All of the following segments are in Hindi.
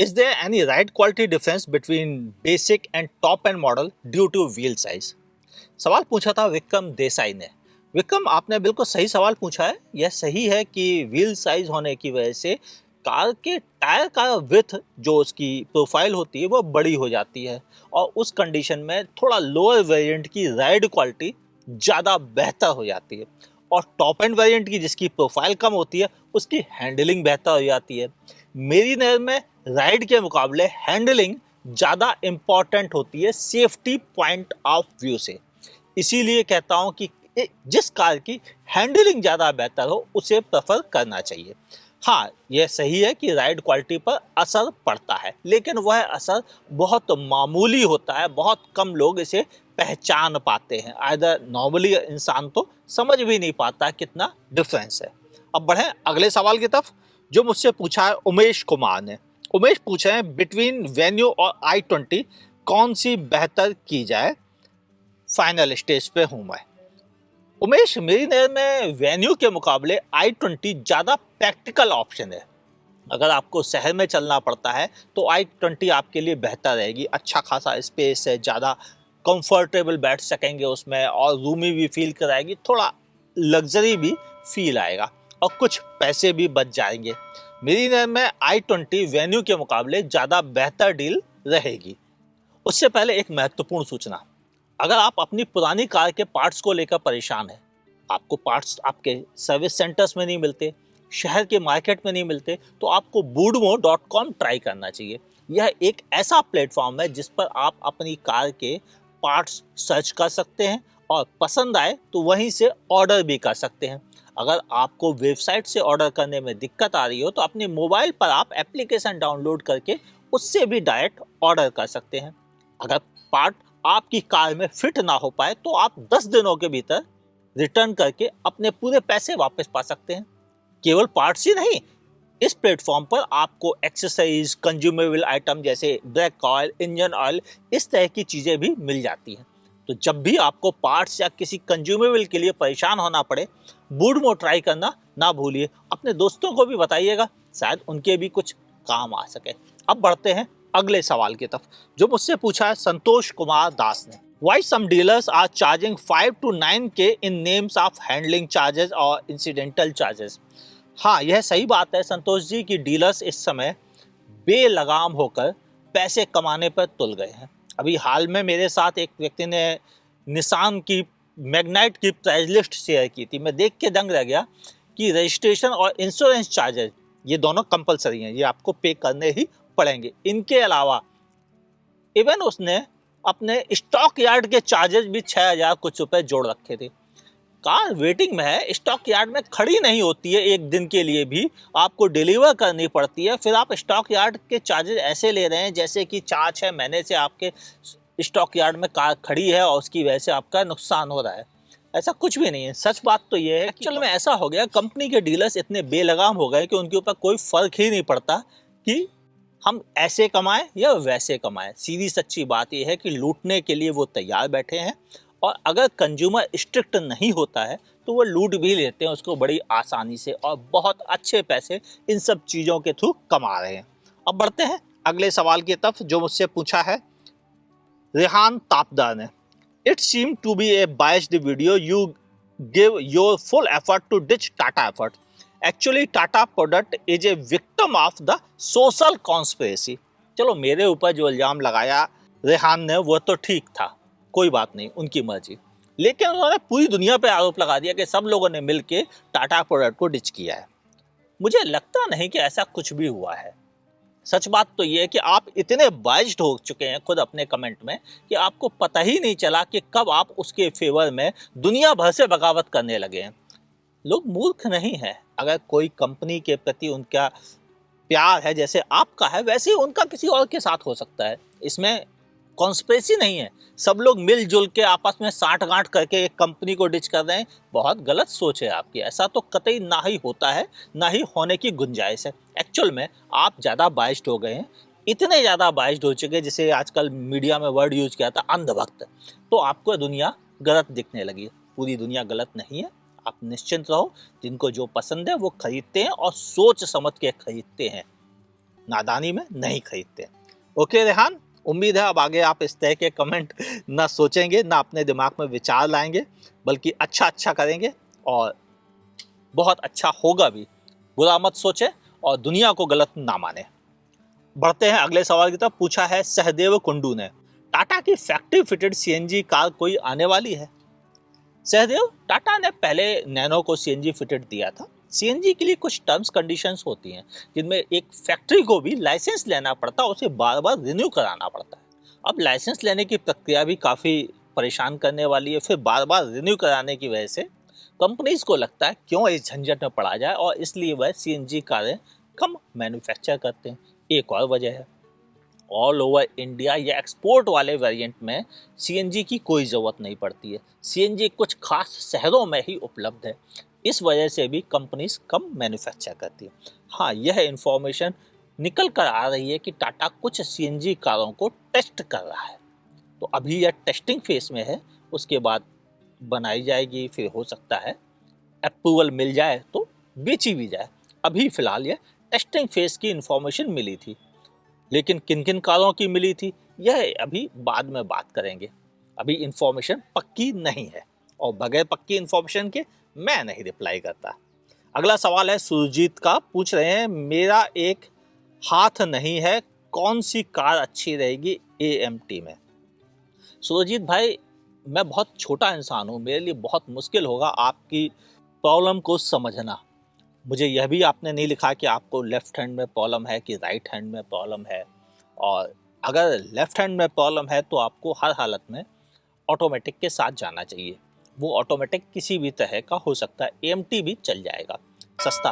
Is there any ride quality difference between basic and top end model due to wheel size? सवाल पूछा था विक्रम देसाई ने। विक्रम, आपने बिल्कुल सही सवाल पूछा है। यह सही है कि व्हील साइज होने की वजह से कार के टायर का विड्थ जो उसकी प्रोफाइल होती है वो बड़ी हो जाती है और उस कंडीशन में थोड़ा लोअर वेरिएंट की राइड क्वालिटी ज़्यादा बेहतर हो जाती है और टॉप एंड वेरिएंट की जिसकी प्रोफाइल कम होती है उसकी हैंडलिंग बेहतर हो जाती है। मेरी नज़र में राइड के मुकाबले हैंडलिंग ज़्यादा इम्पॉर्टेंट होती है सेफ्टी पॉइंट ऑफ व्यू से। इसीलिए कहता हूं कि जिस कार की हैंडलिंग ज़्यादा बेहतर हो उसे प्रेफर करना चाहिए। हाँ, यह सही है कि राइड क्वालिटी पर असर पड़ता है, लेकिन वह असर बहुत मामूली होता है। बहुत कम लोग इसे पहचान पाते हैं। आइदर नॉर्मली इंसान तो समझ भी नहीं पाता कितना डिफरेंस है। अब बढ़ें अगले सवाल की तरफ, जो मुझसे पूछा है उमेश कुमार ने। उमेश पूछे हैं बिटवीन वेन्यू और i20 कौन सी बेहतर की जाए, फाइनल स्टेज पे हूं मैं। उमेश, मेरी नज़र में वेन्यू के मुकाबले i20 ज़्यादा प्रैक्टिकल ऑप्शन है। अगर आपको शहर में चलना पड़ता है तो i20 आपके लिए बेहतर रहेगी। अच्छा खासा स्पेस है, ज़्यादा कंफर्टेबल बैठ सकेंगे उसमें और रूमी भी फील कराएगी, थोड़ा लग्जरी भी फील आएगा और कुछ पैसे भी बच जाएंगे। मेरी नज़र में i20 वेन्यू के मुकाबले ज़्यादा बेहतर डील रहेगी। उससे पहले एक महत्वपूर्ण सूचना, अगर आप अपनी पुरानी कार के पार्ट्स को लेकर परेशान हैं, आपको पार्ट्स आपके सर्विस सेंटर्स में नहीं मिलते, शहर के मार्केट में नहीं मिलते, तो आपको Woodmo.com ट्राई करना चाहिए। यह एक ऐसा प्लेटफॉर्म है जिस पर आप अपनी कार के पार्ट्स सर्च कर सकते हैं और पसंद आए तो वहीं से ऑर्डर भी कर सकते हैं। अगर आपको वेबसाइट से ऑर्डर करने में दिक्कत आ रही हो तो अपने मोबाइल पर आप एप्लीकेशन डाउनलोड करके उससे भी डायरेक्ट ऑर्डर कर सकते हैं। अगर पार्ट आपकी कार में फिट ना हो पाए तो आप 10 दिनों के भीतर रिटर्न करके अपने पूरे पैसे वापस पा सकते हैं। केवल पार्ट्स ही नहीं, इस प्लेटफॉर्म पर आपको एक्सेसरीज, कंज्यूमेबल आइटम जैसे ब्रेक ऑयल, इंजन ऑयल, इस तरह की चीज़ें भी मिल जाती हैं। तो जब भी आपको पार्ट्स या किसी कंज्यूमेबल के लिए परेशान होना पड़े, वुडमो ट्राई करना ना भूलिए। अपने दोस्तों को भी बताइएगा, शायद उनके भी कुछ काम आ सके। अब बढ़ते हैं अगले सवाल की तरफ, जो मुझसे पूछा है संतोष कुमार दास ने। Why some dealers are charging 5 to 9K in names of handling charges और इंसिडेंटल चार्जेस। हाँ, यह सही बात है संतोष जी की डीलर्स इस समय बेलगाम होकर पैसे कमाने पर तुल गए हैं। अभी हाल में मेरे साथ एक व्यक्ति ने निसान की मैग्नाइट की प्राइस लिस्ट शेयर की थी। मैं देख के दंग रह गया कि रजिस्ट्रेशन और इंश्योरेंस चार्जेस ये दोनों कंपलसरी हैं, ये आपको पे करने ही पड़ेंगे। इनके अलावा इवन उसने अपने स्टॉक यार्ड के चार्जेस भी 6,000 कुछ रुपए जोड़ रखे थे। कार वेटिंग में है, स्टॉक यार्ड में खड़ी नहीं होती है, एक दिन के लिए भी आपको डिलीवर करनी पड़ती है। फिर आप स्टॉक यार्ड के चार्जेस ऐसे ले रहे हैं जैसे कि 4-6 महीने से आपके स्टॉक यार्ड में कार खड़ी है और उसकी वजह से आपका नुकसान हो रहा है। ऐसा कुछ भी नहीं है। सच बात तो ये है कि एक्चुअल में ऐसा हो गया, कंपनी के डीलर्स इतने बेलगाम हो गए कि उनके ऊपर कोई फर्क ही नहीं पड़ता कि हम ऐसे कमाएं या वैसे कमाएं। सीधी सच्ची बात यह है कि लूटने के लिए वो तैयार बैठे हैं और अगर कंज्यूमर स्ट्रिक्ट नहीं होता है तो वो लूट भी लेते हैं उसको बड़ी आसानी से और बहुत अच्छे पैसे इन सब चीज़ों के थ्रू कमा रहे हैं। अब बढ़ते हैं अगले सवाल की तरफ, जो मुझसे पूछा है रेहान तापदार ने। It seem to be a biased video, you give your full effort to ditch Tata effort. Actually Tata product is a victim of the social conspiracy. चलो, मेरे ऊपर जो इल्ज़ाम लगाया रेहान ने वो तो ठीक था, कोई बात नहीं, उनकी मर्जी। लेकिन उन्होंने पूरी दुनिया पे आरोप लगा दिया कि सब लोगों ने मिलकर टाटा प्रोडक्ट को डिच किया है। मुझे लगता नहीं कि ऐसा कुछ भी हुआ है। सच बात तो ये है कि आप इतने बाइस्ड हो चुके हैं खुद अपने कमेंट में कि आपको पता ही नहीं चला कि कब आप उसके फेवर में दुनिया भर से बगावत करने लगे हैं। लोग मूर्ख नहीं है। अगर कोई कंपनी के प्रति उनका प्यार है जैसे आपका है, वैसे ही उनका किसी और के साथ हो सकता है। इसमें कॉन्स्पिरेसी नहीं है। सब लोग मिलजुल के आपस में साठ गांठ करके एक कंपनी को डिच कर रहे हैं, बहुत गलत सोच है आपकी। ऐसा तो कतई ना ही होता है, ना ही होने की गुंजाइश है। एक्चुअल में आप ज़्यादा बाइस्ड हो गए हैं, इतने ज़्यादा बाइस्ड हो चुके हैं, जिसे आजकल मीडिया में वर्ड यूज किया था अंधभक्त। तो आपको दुनिया गलत दिखने लगी। पूरी दुनिया गलत नहीं है, आप निश्चिंत रहो। जिनको जो पसंद है वो खरीदते हैं और सोच समझ के खरीदते हैं। नादानी में नहीं खरीदते। ओके रेहान, उम्मीद है अब आगे आप इस तरह के कमेंट ना सोचेंगे, ना अपने दिमाग में विचार लाएंगे, बल्कि अच्छा अच्छा करेंगे और बहुत अच्छा होगा भी। बुरा मत सोचे और दुनिया को गलत ना माने। बढ़ते हैं अगले सवाल की तरफ। पूछा है सहदेव कुंडू ने, टाटा की फैक्ट्री फिटेड सीएनजी कार कोई आने वाली है? सहदेव, टाटा ने पहले नैनो को सीएनजी फिटेड दिया था। सीएनजी के लिए कुछ टर्म्स कंडीशंस होती हैं जिनमें एक फैक्ट्री को भी लाइसेंस लेना पड़ता है, उसे बार बार रिन्यू कराना पड़ता है। अब लाइसेंस लेने की प्रक्रिया भी काफ़ी परेशान करने वाली है, फिर बार बार रिन्यू कराने की वजह से कंपनीज को लगता है क्यों इस झंझट में पड़ा जाए, और इसलिए वह सीएनजी कारें कम मैन्युफैक्चर करते हैं। एक और वजह है, ऑल ओवर इंडिया या एक्सपोर्ट वाले वेरिएंट में सीएनजी की कोई ज़रूरत नहीं पड़ती है। सीएनजी कुछ खास शहरों में ही उपलब्ध है, इस वजह से भी कंपनीज कम मैन्युफैक्चर करती है। हाँ, यह इंफॉर्मेशन निकल कर आ रही है कि टाटा कुछ सीएनजी कारों को टेस्ट कर रहा है, तो अभी यह टेस्टिंग फेस में है, उसके बाद बनाई जाएगी, फिर हो सकता है अप्रूवल मिल जाए तो बेची भी जाए। अभी फ़िलहाल यह टेस्टिंग फेस की इंफॉर्मेशन मिली थी, लेकिन किन किन कारों की मिली थी यह अभी बाद में बात करेंगे। अभी इंफॉर्मेशन पक्की नहीं है और बगैर पक्की इंफॉर्मेशन के मैं नहीं रिप्लाई करता। अगला सवाल है सुरजीत का, पूछ रहे हैं मेरा एक हाथ नहीं है, कौन सी कार अच्छी रहेगी एएमटी में? सुरजीत भाई, मैं बहुत छोटा इंसान हूँ, मेरे लिए बहुत मुश्किल होगा आपकी प्रॉब्लम को समझना। मुझे यह भी आपने नहीं लिखा कि आपको लेफ्ट हैंड में प्रॉब्लम है कि राइट हैंड में प्रॉब्लम है, और अगर लेफ्ट हैंड में प्रॉब्लम है तो आपको हर हालत में ऑटोमेटिक के साथ जाना चाहिए। वो ऑटोमेटिक किसी भी तरह का हो सकता है, एएमटी भी चल जाएगा, सस्ता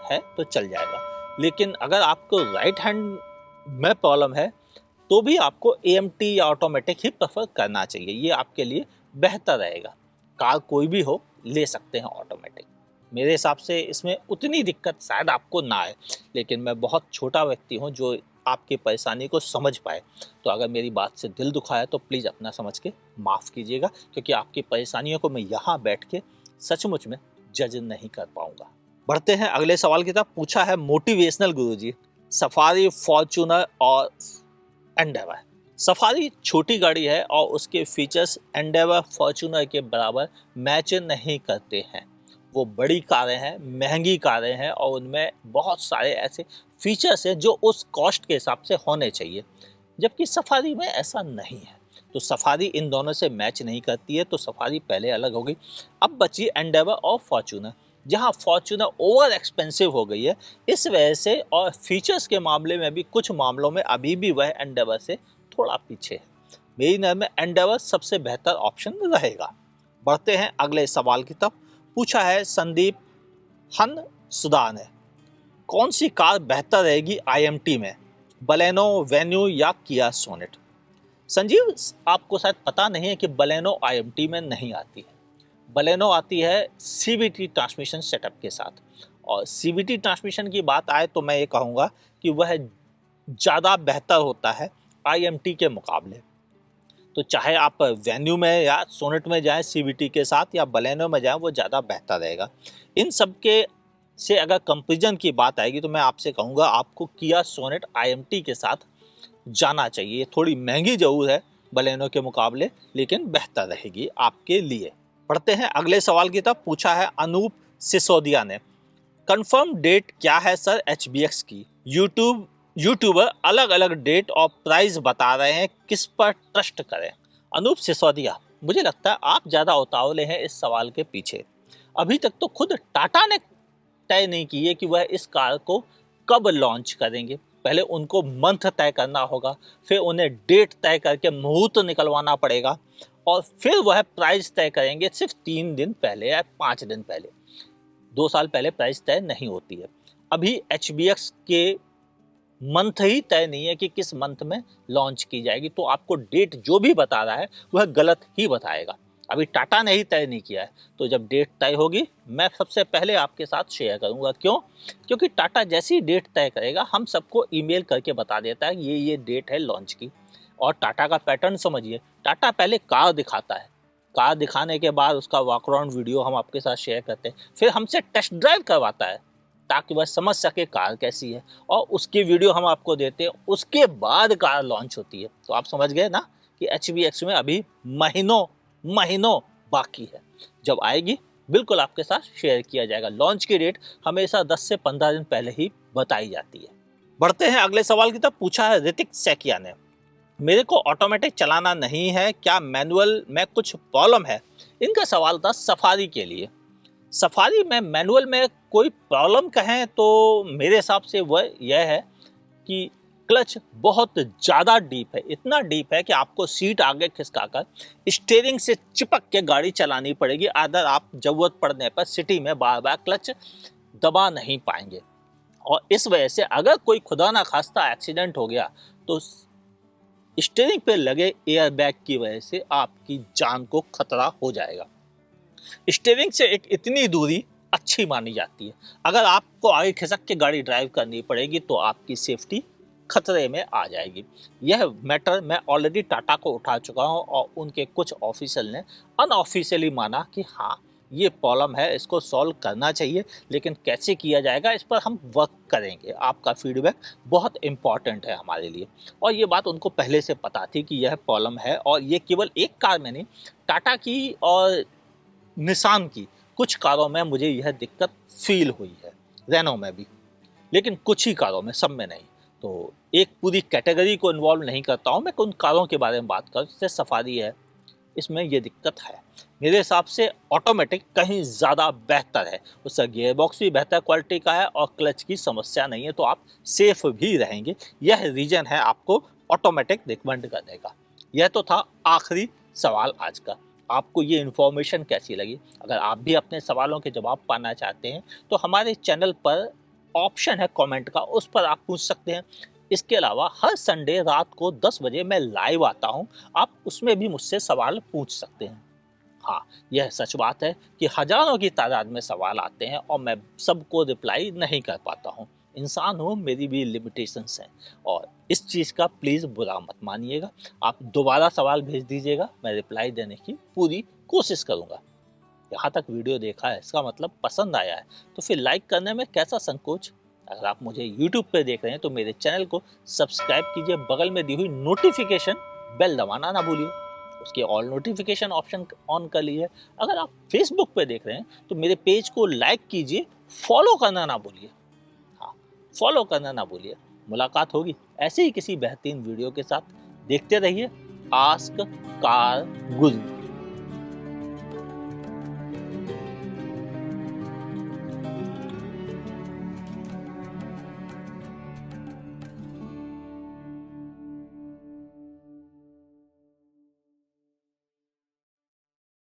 है तो चल जाएगा। लेकिन अगर आपको राइट हैंड में प्रॉब्लम है तो भी आपको एएमटी या ऑटोमेटिक ही प्रेफर करना चाहिए, ये आपके लिए बेहतर रहेगा। कार कोई भी हो ले सकते हैं ऑटोमेटिक, मेरे हिसाब से इसमें उतनी दिक्कत शायद आपको ना आए, लेकिन मैं बहुत छोटा व्यक्ति हूँ जो आपकी परेशानी को समझ पाए, तो अगर मेरी बात से दिल दुखा है तो प्लीज़ अपना समझ के माफ़ कीजिएगा, क्योंकि आपकी परेशानियों को मैं यहाँ बैठ के सचमुच में जज नहीं कर पाऊँगा। बढ़ते हैं अगले सवाल की तरफ। पूछा है मोटिवेशनल गुरुजी, सफारी, फॉर्च्यूनर और एंडेवर। सफारी छोटी गाड़ी है और उसके फीचर्स एंडेवर, फॉर्च्यूनर के बराबर मैच नहीं करते हैं। वो बड़ी कारें हैं, महंगी कारें हैं, और उनमें बहुत सारे ऐसे फीचर्स हैं जो उस कॉस्ट के हिसाब से होने चाहिए, जबकि सफारी में ऐसा नहीं है। तो सफारी इन दोनों से मैच नहीं करती है, तो सफारी पहले अलग हो गई। अब बची एंडेवर और फॉर्च्यूनर, जहाँ फॉर्च्यूनर ओवर एक्सपेंसिव हो गई है इस वजह से, और फीचर्स के मामले में भी कुछ मामलों में अभी भी वह एंडेवर से थोड़ा पीछे है। मेरी नज़र में एंडेवर सबसे बेहतर ऑप्शन रहेगा। बढ़ते हैं अगले सवाल की तरफ। पूछा है संदीप हन सुधा ने, कौन सी कार बेहतर रहेगी आईएमटी में, बलेनो, वेन्यू या किया सोनेट? संजीव, आपको शायद पता नहीं है कि बलेनो आईएमटी में नहीं आती है। बलेनो आती है सीवीटी ट्रांसमिशन सेटअप के साथ, और सीवीटी ट्रांसमिशन की बात आए तो मैं ये कहूँगा कि वह ज़्यादा बेहतर होता है आईएमटी के मुकाबले। तो चाहे आप वेन्यू में या सोनेट में जाएं सीवीटी के साथ, या बलेनो में जाएं, वो ज़्यादा बेहतर रहेगा। इन सब के से अगर कंपैरिजन की बात आएगी तो मैं आपसे कहूँगा आपको किया सोनेट आईएमटी के साथ जाना चाहिए। थोड़ी महंगी ज़रूर है बलेनो के मुकाबले, लेकिन बेहतर रहेगी आपके लिए। पढ़ते हैं अगले सवाल की तरफ। पूछा है अनूप सिसोदिया ने, कंफर्म डेट क्या है सर एचबीएक्स की? यूट्यूबर अलग अलग डेट और प्राइस बता रहे हैं, किस पर ट्रस्ट करें? अनूप सिसोदिया, मुझे लगता है आप ज़्यादा उतावले हैं इस सवाल के पीछे। अभी तक तो खुद टाटा ने तय नहीं की है कि वह इस कार को कब लॉन्च करेंगे। पहले उनको मंथ तय करना होगा, फिर उन्हें डेट तय करके मुहूर्त निकलवाना पड़ेगा, और फिर वह प्राइस तय करेंगे सिर्फ 3 दिन पहले या 5 दिन पहले। 2 साल पहले प्राइस तय नहीं होती है। अभी एचबीएक्स के मंथ ही तय नहीं है कि किस मंथ में लॉन्च की जाएगी, तो आपको डेट जो भी बता रहा है वह गलत ही बताएगा। अभी टाटा ने ही तय नहीं किया है, तो जब डेट तय होगी मैं सबसे पहले आपके साथ शेयर करूंगा। क्यों? क्योंकि टाटा जैसी डेट तय करेगा हम सबको ईमेल करके बता देता है ये डेट है लॉन्च की। और टाटा का पैटर्न समझिए, टाटा पहले कार दिखाता है, कार दिखाने के बाद उसका वॉक अराउंड वीडियो हम आपके साथ शेयर करते हैं, फिर हमसे टेस्ट ड्राइव करवाता है, ताकि वह समझ सके कार कैसी है, और उसकी वीडियो हम आपको देते हैं, उसके बाद कार लॉन्च होती है। तो आप समझ गए ना कि HBX में अभी महीनों महीनों बाकी है। जब आएगी बिल्कुल आपके साथ शेयर किया जाएगा। लॉन्च की डेट हमेशा 10 से 15 दिन पहले ही बताई जाती है। बढ़ते हैं अगले सवाल की तरफ। पूछा है ऋतिक सैकिया ने, मेरे को ऑटोमेटिक चलाना नहीं है, क्या मैनुअल में कुछ प्रॉब्लम है? इनका सवाल था सफारी के लिए। सफारी में मैनुअल में कोई प्रॉब्लम कहें तो मेरे हिसाब से वह यह है कि क्लच बहुत ज़्यादा डीप है, इतना डीप है कि आपको सीट आगे खिसकाकर स्टीयरिंग से चिपक के गाड़ी चलानी पड़ेगी, अदर आप ज़रूरत पड़ने पर सिटी में बार बार क्लच दबा नहीं पाएंगे। और इस वजह से अगर कोई खुदा ना खास्ता एक्सीडेंट हो गया तो स्टीयरिंग पे लगे एयर बैग की वजह से आपकी जान को खतरा हो जाएगा। स्टीयरिंग से एक इतनी दूरी अच्छी मानी जाती है। अगर आपको आगे खिसक के गाड़ी ड्राइव करनी पड़ेगी तो आपकी सेफ्टी खतरे में आ जाएगी। यह मैटर मैं ऑलरेडी टाटा को उठा चुका हूं और उनके कुछ ऑफिशियल ने अनऑफिशियली माना कि हाँ ये प्रॉब्लम है, इसको सॉल्व करना चाहिए, लेकिन कैसे किया जाएगा इस पर हम वर्क करेंगे। आपका फीडबैक बहुत इंपॉर्टेंट है हमारे लिए। और ये बात उनको पहले से पता थी कि यह प्रॉब्लम है, और ये केवल एक कार में नहीं, टाटा की और निसान की कुछ कारों में मुझे यह दिक्कत फील हुई है, रेनो में भी, लेकिन कुछ ही कारों में, सब में नहीं। तो एक पूरी कैटेगरी को इन्वॉल्व नहीं करता हूँ मैं, उन कारों के बारे में बात कर, जैसे सफारी है, इसमें ये दिक्कत है। मेरे हिसाब से ऑटोमेटिक कहीं ज़्यादा बेहतर है, उसका गियर बॉक्स भी बेहतर क्वालिटी का है और क्लच की समस्या नहीं है, तो आप सेफ भी रहेंगे। यह रीज़न है आपको ऑटोमेटिक रिकमेंड करने का। यह तो था आखिरी सवाल आज का। आपको ये इन्फॉर्मेशन कैसी लगी? अगर आप भी अपने सवालों के जवाब पाना चाहते हैं तो हमारे चैनल पर ऑप्शन है कमेंट का, उस पर आप पूछ सकते हैं। इसके अलावा हर संडे रात को 10 बजे मैं लाइव आता हूं, आप उसमें भी मुझसे सवाल पूछ सकते हैं। हाँ, यह सच बात है कि हजारों की तादाद में सवाल आते हैं और मैं सबको रिप्लाई नहीं कर पाता हूँ। इंसान हूँ, मेरी भी लिमिटेशंस हैं, और इस चीज़ का प्लीज़ बुरा मत मानिएगा। आप दोबारा सवाल भेज दीजिएगा, मैं रिप्लाई देने की पूरी कोशिश करूँगा। यहाँ तक वीडियो देखा है इसका मतलब पसंद आया है, तो फिर लाइक करने में कैसा संकोच। अगर आप मुझे YouTube पे देख रहे हैं तो मेरे चैनल को सब्सक्राइब कीजिए, बगल में दी हुई नोटिफिकेशन बेल दबाना ना भूलिए, उसके ऑल नोटिफिकेशन ऑप्शन ऑन कर लीजिए। अगर आप फेसबुक पे देख रहे हैं तो मेरे पेज को लाइक कीजिए, फॉलो करना ना भूलिए। हाँ, फॉलो करना ना भूलिए। मुलाकात होगी ऐसे ही किसी बेहतरीन वीडियो के साथ। देखते रहिए आस्क कार गुरु।